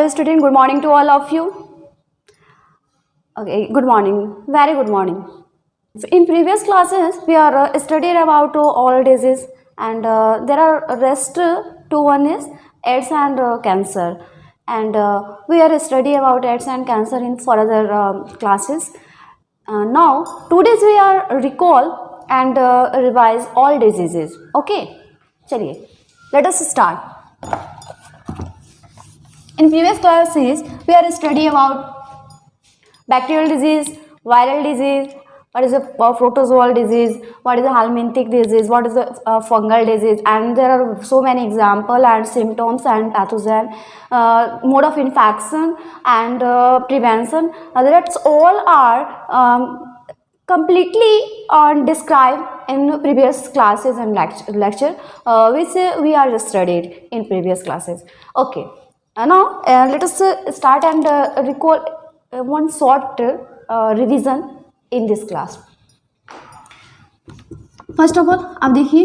Hello student, good morning to all of you. Okay, good morning, very good morning. In previous classes, we are studied about all diseases and there are rest to one is AIDS and cancer. And we are study about AIDS and cancer in further classes. Now, today we are recall and revise all diseases. Okay, chaliye, let us start. In previous classes, we are study about bacterial disease, viral disease, what is a protozoal disease, what is a helminthic disease, what is a fungal disease, and there are so many examples and symptoms and pathogen, mode of infection and prevention. That's all are completely described in previous classes and lecture which we are studied in previous classes. Okay, now let us start and recall one short revision in this class. First of all अब देखिए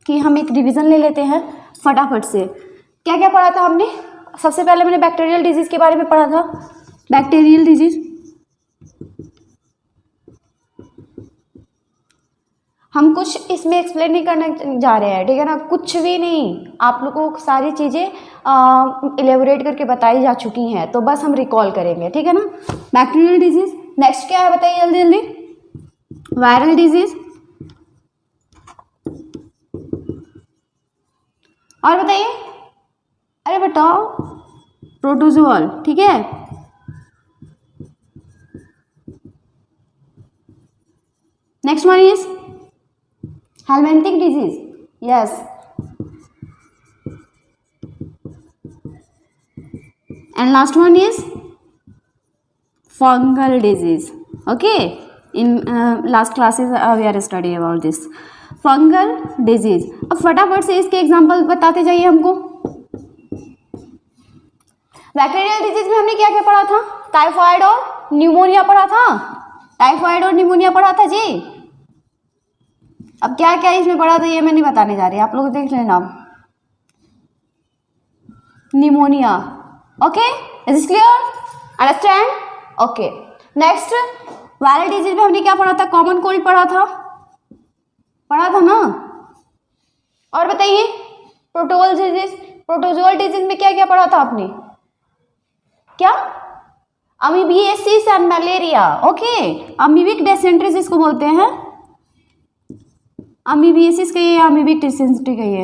कि हम एक revision ले लेते हैं फटाफट से. क्या क्या पढ़ा था हमने. सबसे पहले मैंने बैक्टीरियल डिजीज के बारे में पढ़ा था. बैक्टीरियल डिजीज हम कुछ इसमें एक्सप्लेन नहीं करने जा रहे हैं, ठीक है ना. कुछ भी नहीं, आप लोगों को सारी चीज़ें इलेबोरेट करके बताई जा चुकी हैं, तो बस हम रिकॉल करेंगे, ठीक है ना. Bacterial disease. नेक्स्ट क्या है बताइए जल्दी जल्दी. Viral disease. और बताइए. अरे बताओ. प्रोटोजोअल, ठीक है. Next one is helminthic disease. Yes. And last one is fungal disease. Okay, in last classes we are studying about this fungal disease. अब फटाफट से इसके एग्जांपल बताते जाइए हमको. बैक्टीरियल डिजीज में हमने क्या क्या पढ़ा था. टाइफाइड और न्यूमोनिया पढ़ा था. टाइफाइड और न्यूमोनिया पढ़ा था जी. अब क्या क्या इसमें पढ़ा था ये मैं नहीं बताने जा रही, आप लोग देख लेना. Pneumonia. Okay, is it clear. Understand. Okay, next viral disease में हमने क्या पढ़ा था. कॉमन कोल्ड पढ़ा था ना. और बताइए प्रोटोजोअल डिजीज. प्रोटोजोअल डिजीज में क्या क्या पढ़ा था आपने. क्या. Amoebiasis and malaria. Okay, amoebic dysentery जिसको बोलते हैं. अमीबियासिस कहिए, अमीबिक डिसेंट्री कहिए,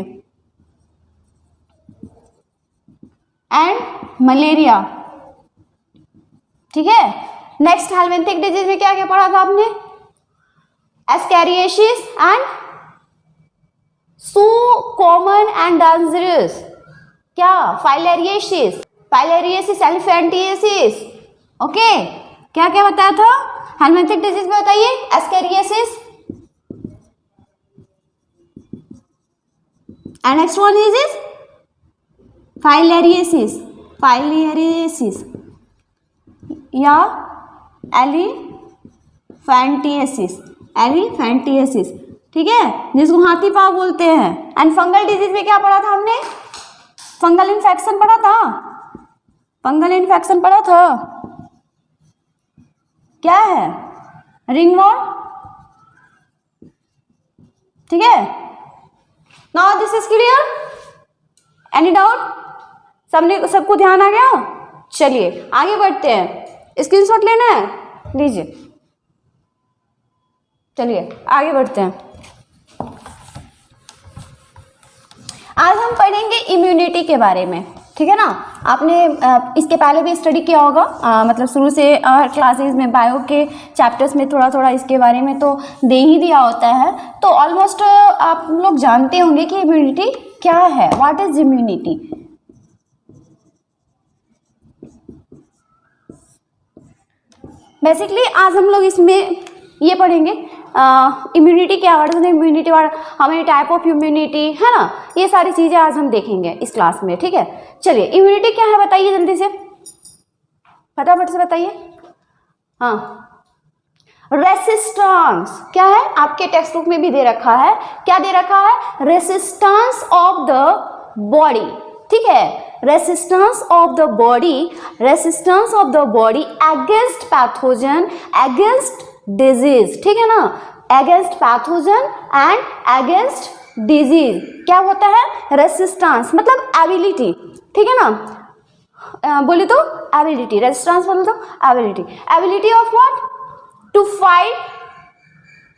एंड मलेरिया, ठीक है. नेक्स्ट हेलमिंथिक डिजीज में क्या क्या पढ़ा था आपने. Ascariasis and so common and dangerous. क्या. फाइलेरियोसिस. फाइलेरियोसिस, एलिफेंटियोसिस. ओके, क्या क्या बताया था हेलमिंथिक डिजीज में बताइए. एस्कैरियोसिस. And next one is filariasis. Filariasis या एलिफेंटियासिस. एलिफेंटियासिस, ठीक है, जिसको हाथी पाँव बोलते हैं. एंड फंगल डिजीज में क्या पढ़ा था हमने. फंगल इन्फेक्शन पढ़ा था. फंगल इन्फेक्शन पढ़ा था. क्या है. रिंगवॉर्म, ठीक है. Now this is clear. Any doubt? सबको ध्यान आ गया. चलिए आगे बढ़ते हैं. स्क्रीनशॉट लेना है, लीजिए. चलिए आगे बढ़ते हैं. आज हम पढ़ेंगे इम्यूनिटी के बारे में, ठीक है ना. आपने इसके पहले भी स्टडी किया होगा, मतलब शुरू से क्लासेस में बायो के चैप्टर्स में थोड़ा थोड़ा इसके बारे में तो दे ही दिया होता है. तो ऑलमोस्ट आप लोग जानते होंगे कि इम्यूनिटी क्या है. What is immunity. बेसिकली आज हम लोग इसमें ये पढ़ेंगे इम्यूनिटी क्या. व्हाट इज इम्यूनिटी, हमें टाइप ऑफ इम्यूनिटी, है ना. ये सारी चीज़ें आज हम देखेंगे इस क्लास में, ठीक है. चलिए इम्यूनिटी क्या है बताइए जल्दी से, फटाफट से बताइए. हाँ, रेसिस्टेंस क्या है. आपके टेक्स्ट बुक में भी दे रखा है. क्या दे रखा है. रेसिस्टेंस ऑफ द बॉडी, ठीक है. Resistance of the body against pathogen, against disease, ठीक है ना, against pathogen and against disease. क्या होता है? रेसिस्टेंस मतलब एबिलिटी, ठीक है ना, बोले तो एबिलिटी, रेजिस्टेंस बोले तो ability, ability of what? To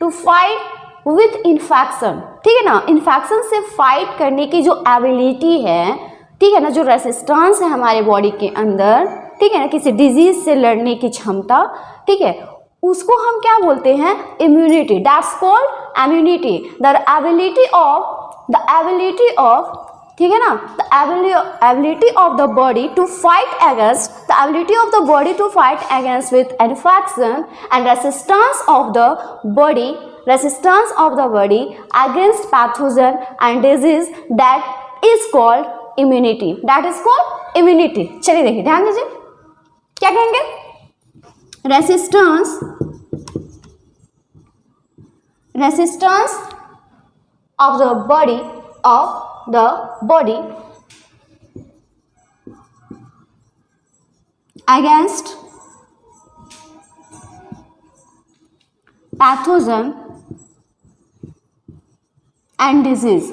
fight with infection, ठीक है ना, इन्फेक्शन से फाइट करने की जो एबिलिटी है, ठीक है ना, जो रेजिस्टेंस है हमारे बॉडी के अंदर, ठीक है ना, किसी डिजीज से लड़ने की क्षमता, ठीक है, उसको हम क्या बोलते हैं? Immunity. That's called immunity. The ability of, ठीक है ना, the ability of the body to fight against, the ability of the body to fight against with infection and resistance of the body against pathogen and disease, that is called immunity. That is called immunity. चलिए देखिए, ध्यान दीजिए, क्या कहेंगे? Resistance of the body against pathogen and disease.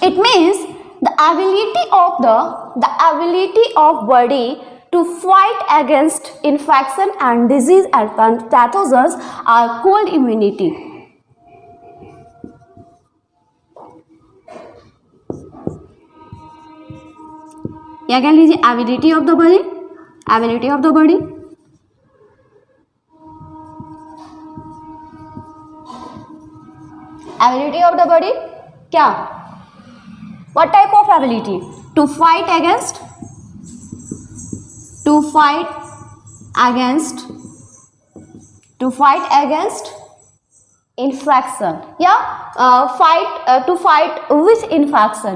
It means the ability of body to fight against infection and disease and pathogens are called immunity. या कह लीजिए ability of the body, ability of the body, ability of the body क्या? What type of ability? To fight against infection या to fight with infection,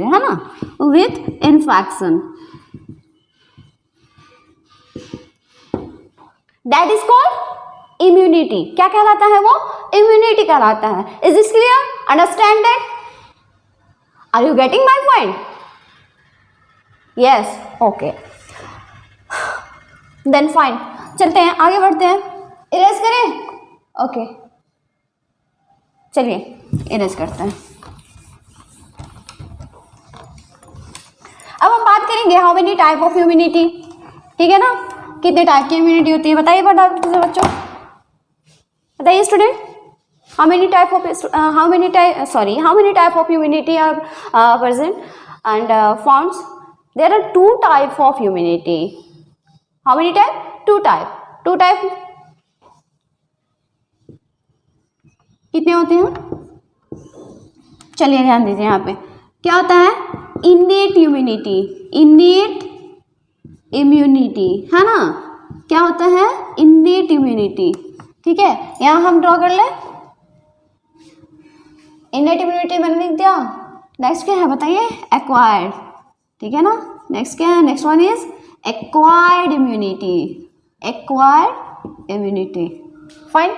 है ना, with infection, that is called immunity. क्या कहलाता है वो? इम्यूनिटी कहलाता है। Is this clear? Understand that? Are you getting my point? Yes, okay, then fine, चलते हैं, आगे बढ़ते हैं। इरेज करें? ओके, चलिए इरेज करते हैं। अब हम बात करेंगे how many type of immunity, ठीक है ना, कितने टाइप की इम्यूनिटी होती है बताइए बच्चों, बताइए student, how many type of immunity are present and found? There are 2 type of immunity. How many type? 2 type. कितने होते हैं? चलिए ध्यान दीजिए, यहाँ पे क्या होता है? इन्नेट इम्यूनिटी, है ना, क्या होता है? इन्नेट इम्यूनिटी, ठीक है, यहाँ हम ड्रॉ कर ले। इन्नेट इम्यूनिटी मैंने लिख दिया। नेक्स्ट क्या है बताइए? एक्वायर्ड, ठीक है ना, नेक्स्ट क्या है? Next one is acquired immunity, fine,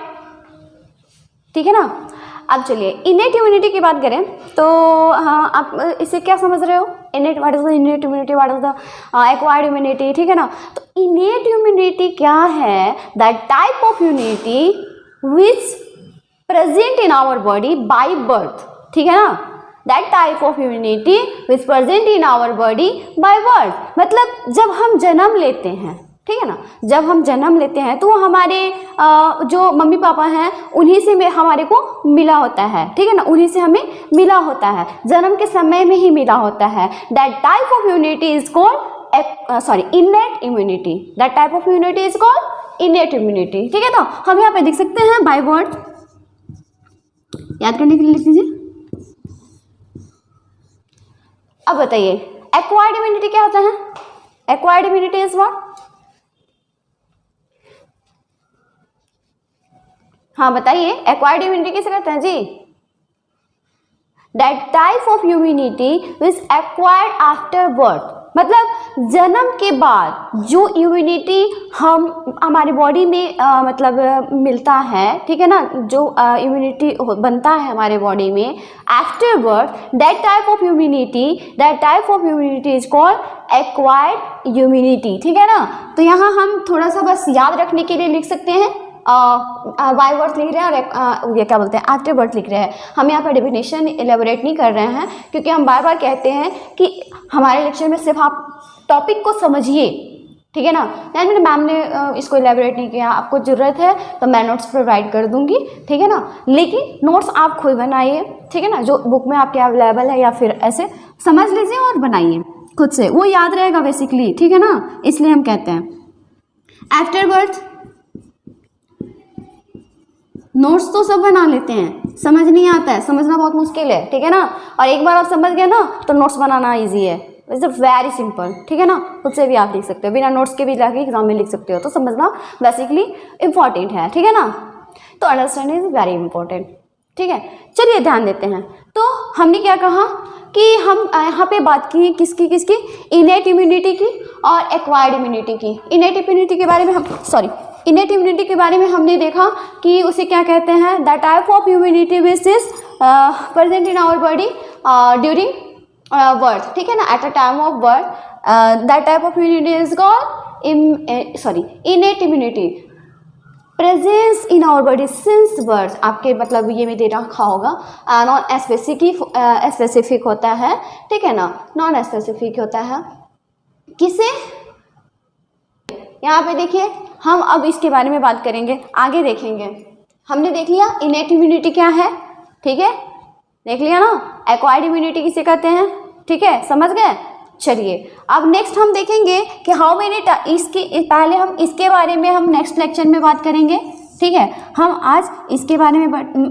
ठीक है ना। अब चलिए इनेट इम्यूनिटी की बात करें तो हाँ, आप इसे क्या समझ रहे हो? Innate, what is the innate immunity, what is the acquired immunity, ठीक है ना। तो इनेट इम्यूनिटी क्या है? That type of immunity which present in our body by birth, ठीक है ना, that type of immunity which present in our body by birth, मतलब जब हम जन्म लेते हैं, ठीक है ना, जब हम जन्म लेते हैं तो हमारे जो मम्मी पापा हैं उन्हीं से हमारे को मिला होता है, ठीक है ना, उन्हीं से हमें मिला होता है, जन्म के समय में ही मिला होता है। That type of immunity is called innate immunity, that type of immunity is called innate immunity, ठीक है। तो हम यहाँ पे देख सकते हैं बाय वर्ड, याद करने के लिए लिख लीजिए। अब बताइए एक्वायर्ड इम्यूनिटी क्या होता है? Acquired immunity is what? हाँ बताइए, एक्वायर्ड इम्यूनिटी किसे कहते हैं जी? That type of immunity which acquired after birth, मतलब जन्म के बाद जो इम्यूनिटी हम हमारी बॉडी में मतलब मिलता है, ठीक है ना, जो इम्यूनिटी बनता है हमारे बॉडी में after birth, that type of immunity is called acquired immunity, ठीक है ना। तो यहाँ हम थोड़ा सा बस याद रखने के लिए लिख सकते हैं, बाय बर्थ लिख रहे हैं और ये क्या बोलते हैं आफ्टर बर्थ लिख रहे हैं। हम यहाँ पर डेफिनेशन एलेबोरेट नहीं कर रहे हैं, क्योंकि हम बार बार कहते हैं कि हमारे लेक्चर में सिर्फ आप टॉपिक को समझिए, ठीक है ना। यानी मैम ने इसको एलेबोरेट नहीं किया, आपको ज़रूरत है तो मैं नोट्स प्रोवाइड कर दूंगी, ठीक है ना, लेकिन नोट्स आप खुद बनाइए, ठीक है ना, जो बुक में आपके अवेलेबल है या फिर ऐसे समझ लीजिए और बनाइए खुद से, वो याद रहेगा बेसिकली, ठीक है ना। इसलिए हम कहते हैं आफ्टर बर्थ नोट्स तो सब बना लेते हैं, समझ नहीं आता है, समझना बहुत मुश्किल है, ठीक है ना। और एक बार आप समझ गए ना तो नोट्स बनाना इजी है, इट्स वेरी सिंपल, ठीक है ना। खुद से भी आप लिख सकते हो, बिना नोट्स के भी जाके एग्जाम में लिख सकते हो, तो समझना बेसिकली इंपॉर्टेंट है, ठीक है ना। तो अंडरस्टैंडिंग इज वेरी इंपॉर्टेंट, ठीक है। चलिए ध्यान देते हैं। तो हमने क्या कहा कि हम यहाँ पे बात की किसकी इनेट इम्यूनिटी की और एक्वायर्ड इम्यूनिटी की। इनेट इम्यूनिटी के बारे में हमने देखा कि उसे क्या कहते हैं, the type of immunity which is present in our body during birth, ठीक है ना, at a time of birth, that type of immunity is called innate immunity presence in our body since birth. आपके मतलब ये में दे रखा होगा non specific होता है, ठीक है ना, नॉन स्पेसिफिक होता है। किसे यहाँ पे देखिए, हम अब इसके बारे में बात करेंगे, आगे देखेंगे। हमने देख लिया इनेट इम्यूनिटी क्या है, ठीक है, देख लिया ना। एक्वायर्ड इम्यूनिटी किसे कहते हैं, ठीक है, समझ गए। चलिए अब नेक्स्ट हम देखेंगे कि हाउ मेनी इसके पहले हम इसके बारे में हम नेक्स्ट लेक्चर में बात करेंगे, ठीक है। हम आज इसके बारे में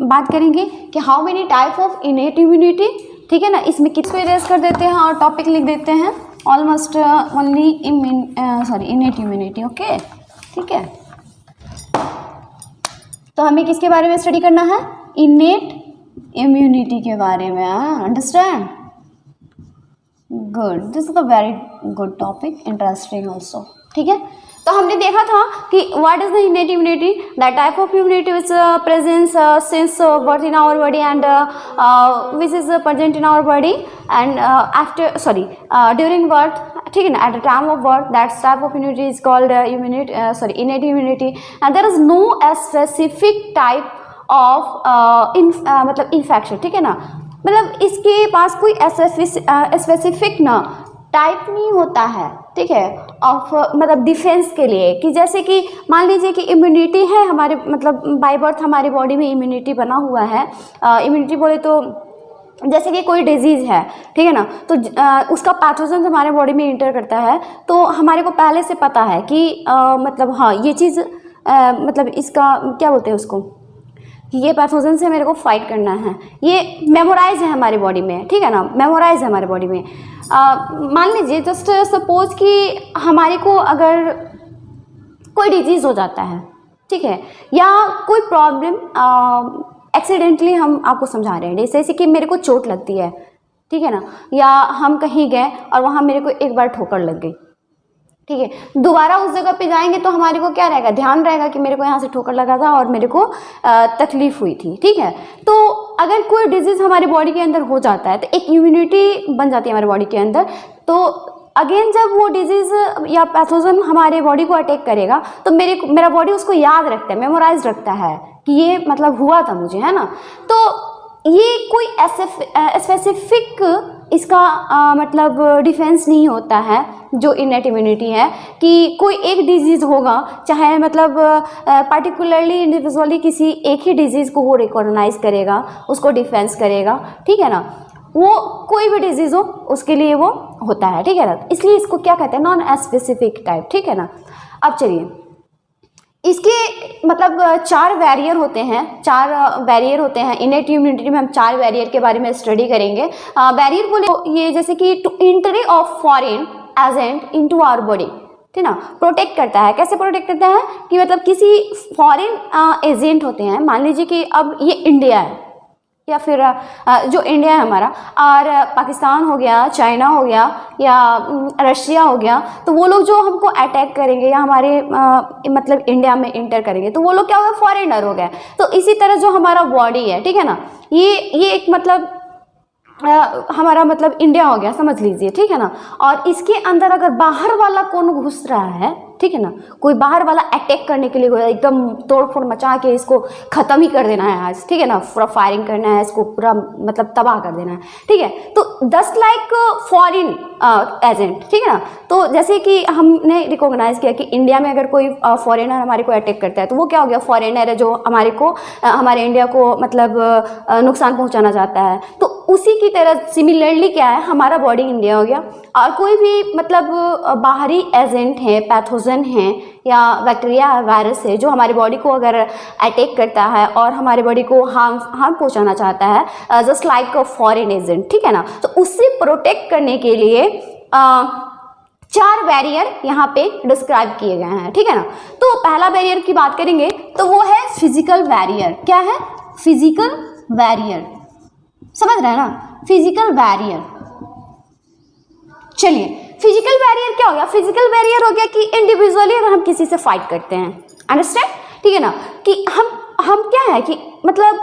बात करेंगे कि how many type of innate immunity, ठीक है ना। इसमें किसको इरेज कर देते हैं और टॉपिक लिख देते हैं almost only innate immunity, okay, ठीक है। तो हमें किसके बारे में स्टडी करना है, इनेट इम्यूनिटी के बारे में, understand, good, this is a very good topic, interesting also, ठीक है। तो हमने देखा था कि what is the innate immunity, that type of immunity which presence since birth in our body and which is present in our body and after during birth, ठीक है ना, at the time of birth, that type of immunity is called innate immunity and there is no specific type of मतलब infection, ठीक है ना, मतलब इसके पास कोई स्पेसिफिक ना टाइप नहीं होता है, ठीक है, ऑफ मतलब डिफेंस के लिए। कि जैसे कि मान लीजिए कि इम्यूनिटी है हमारे मतलब बाय बर्थ हमारी बॉडी में इम्यूनिटी बना हुआ है, इम्यूनिटी बोले तो जैसे कि कोई डिजीज़ है, ठीक है ना, तो उसका पैथोजन हमारे बॉडी में इंटर करता है, तो हमारे को पहले से पता है कि मतलब हाँ ये चीज़ मतलब इसका क्या बोलते हैं उसको, ये पैथोजन से मेरे को फाइट करना है, ये मेमोराइज है हमारी बॉडी में, ठीक है ना, मेमोराइज है हमारी बॉडी में। मान लीजिए जस्ट सपोज कि हमारे को अगर कोई डिजीज़ हो जाता है, ठीक है, या कोई प्रॉब्लम एक्सीडेंटली, हम आपको समझा रहे हैं, जैसे कि मेरे को चोट लगती है, ठीक है ना, या हम कहीं गए और वहाँ मेरे को एक बार ठोकर लग गई, ठीक है, दोबारा उस जगह पे जाएंगे तो हमारे को क्या रहेगा, ध्यान रहेगा कि मेरे को यहाँ से ठोकर लगा था और मेरे को तकलीफ हुई थी, ठीक है। तो अगर कोई डिजीज़ हमारी बॉडी के अंदर हो जाता है तो एक इम्यूनिटी बन जाती है हमारी बॉडी के अंदर, तो अगेन जब वो डिजीज़ या पैथोजन हमारे बॉडी को अटैक करेगा तो मेरा बॉडी उसको याद रखता है, मेमोराइज रखता है कि ये मतलब हुआ था मुझे, है ना। तो ये कोई स्पेसिफिक इसका मतलब डिफेंस नहीं होता है जो इनेट इम्यूनिटी है, कि कोई एक डिजीज़ होगा, चाहे मतलब पार्टिकुलरली इंडिविजुअली किसी एक ही डिजीज़ को वो रिकॉग्नाइज करेगा, उसको डिफेंस करेगा, ठीक है ना, वो कोई भी डिजीज़ हो उसके लिए वो होता है, ठीक है ना। इसलिए इसको क्या कहते हैं, नॉन स्पेसिफिक टाइप, ठीक है ना। अब चलिए इसके मतलब चार बैरियर होते हैं इनेट इम्यूनिटी में। हम चार बैरियर के बारे में स्टडी करेंगे। बैरियर बोले ये जैसे कि to entry of foreign agent into our body, ठीक ना, प्रोटेक्ट करता है। कैसे प्रोटेक्ट करता है कि मतलब किसी फॉरेन एजेंट होते हैं, मान लीजिए कि अब ये इंडिया है, या फिर जो इंडिया है हमारा, और पाकिस्तान हो गया, चाइना हो गया, या रशिया हो गया, तो वो लोग जो हमको अटैक करेंगे या हमारे मतलब इंडिया में इंटर करेंगे, तो वो लोग क्या होगा, फॉरेनर हो गए। तो इसी तरह जो हमारा बॉडी है, ठीक है ना, ये एक मतलब हमारा मतलब इंडिया हो गया, समझ लीजिए, ठीक है ना। और इसके अंदर अगर बाहर वाला कौन घुस रहा है, ठीक है ना, कोई बाहर वाला अटैक करने के लिए एकदम तोड़ फोड़ मचा के इसको ख़त्म ही कर देना है आज, ठीक है ना, पूरा फायरिंग करना है, इसको पूरा मतलब तबाह कर देना है, ठीक है। तो 10 लाइक फॉरेन एजेंट, ठीक है ना। तो जैसे कि हमने रिकॉग्नाइज किया कि इंडिया में अगर कोई फॉरेनर हमारे को अटैक करता है, तो वो क्या हो गया, फॉरेनर है जो हमारे को हमारे इंडिया को मतलब नुकसान पहुंचाना चाहता है। तो उसी की तरह सिमिलरली क्या है, हमारा बॉडी इंडिया हो गया, और कोई भी मतलब बाहरी एजेंट है, पैथोजन है, या बैक्टीरिया है, वायरस है, जो हमारी बॉडी को अगर अटैक करता है और हमारे बॉडी को हार्म पहुंचाना चाहता है, just like a foreign agent, ठीक है ना। तो उससे प्रोटेक्ट करने के लिए 4 बैरियर यहाँ पे डिस्क्राइब किए गए हैं, ठीक है ना। तो पहला बैरियर की बात करेंगे तो वो है फिजिकल बैरियर। क्या है, फिजिकल बैरियर, समझ रहे हैं ना, फिजिकल बैरियर। चलिए, फिजिकल बैरियर क्या हो गया, फिजिकल बैरियर हो गया कि इंडिविजुअली अगर हम किसी से फाइट करते हैं, अंडरस्टैंड, ठीक है ना, कि हम क्या है कि मतलब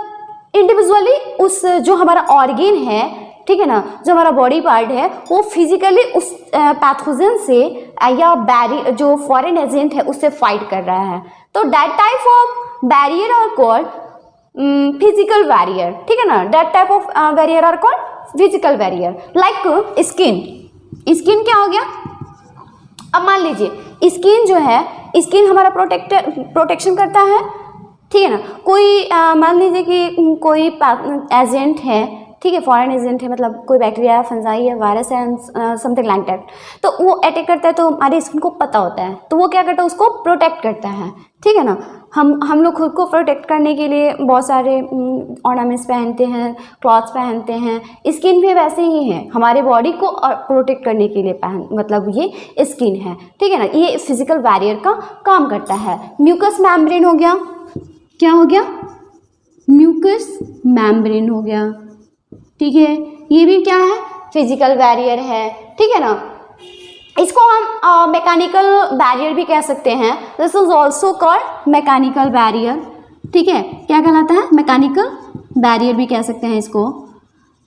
इंडिविजुअली उस जो हमारा ऑर्गेन है, ठीक है ना, जो हमारा बॉडी पार्ट है, वो फिजिकली उस पैथोजन से या जो फॉरेन एजेंट है उससे फाइट कर रहा है। तो that type of barrier are called physical barrier, ठीक है ना। That type of barrier are called physical barrier. Like skin, skin क्या हो गया, अब मान लीजिए स्किन जो है, स्किन हमारा प्रोटेक्शन करता है, ठीक है ना। कोई मान लीजिए कि कोई एजेंट है, ठीक है, फॉरेन एजेंट है, मतलब कोई बैक्टीरिया है, फंजाई है, वायरस है, समथिंग लाइक दैट, तो वो अटैक करता है, तो हमारी स्किन को पता होता है, तो वो क्या करता है, उसको प्रोटेक्ट करता है, ठीक है ना। हम लोग खुद को प्रोटेक्ट करने के लिए बहुत सारे ऑर्नामेंट्स पहनते हैं, क्लॉथ्स पहनते हैं, स्किन भी वैसे ही है, हमारे बॉडी को प्रोटेक्ट करने के लिए मतलब ये स्किन है, ठीक है ना। ये फिजिकल बैरियर का काम करता है। म्यूकस मेम्ब्रेन हो गया, क्या हो गया, म्यूकस मेम्ब्रेन हो गया, ठीक है, ये भी क्या है, फिजिकल बैरियर है, ठीक है ना। इसको हम मैकेनिकल बैरियर भी कह सकते हैं, this is also called mechanical barrier, ठीक है, क्या कहलाता है, मैकेनिकल बैरियर भी कह सकते हैं इसको।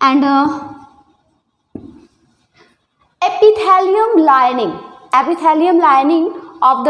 And epithelium lining of the